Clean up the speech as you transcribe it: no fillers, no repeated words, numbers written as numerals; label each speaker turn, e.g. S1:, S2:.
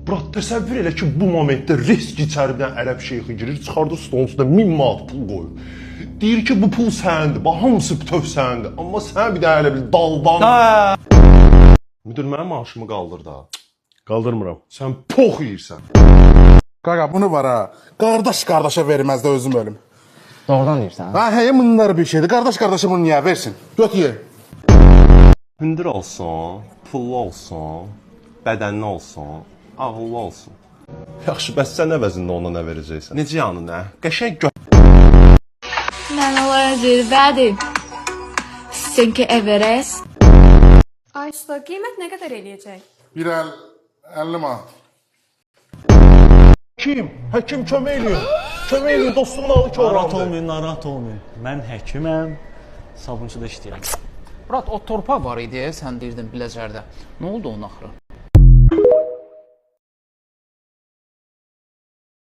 S1: Brat, təsəvvür elə ki, bu momentdə risk içəridən ərəb şeyxi girir, çıxardır stolun üstünə 1000 manat pul qoyur. Deyir ki, bu pul səndir, bax, hamısı bütöv səndir. Amma sən bir də elə bil daldan... Müdür, mənim maaşımı qaldır da. Qaldırmıram. Sən pox yeyirsən.
S2: Qaqa, bunu var ha. Qardaş qardaşa verməz də özüm ölüm.
S3: Doğrudan deyirsən?
S2: Ha, həyə bunlar bir şeydir. Qardaş qardaşa bunu niyə versin? Göt ye.
S1: Hündür olsun, pullu olsun, bədənli olsun, ağıllı olsun. Yaxşı, bəs sən əvəzində ona nə verəcəksən? Necə yanı nə? Qəşəng gö...
S4: Mən onlara zirvədir. Seninki Everest.
S5: Ayşla, qiymət nə qədər eləyəcək?
S2: Bir 50 manat.
S1: Kim? Həkim kömək eləyin. Kömək eləyin, dostumun alı ki,
S6: Narahat
S1: orandır.
S6: olmayın, narahat olmayın. Mən həkiməm, sabunçuda işləyirəm.
S3: Murat, o torpaq var idi, sən deyirdin Biləcərdə. Nə oldu onun axırı?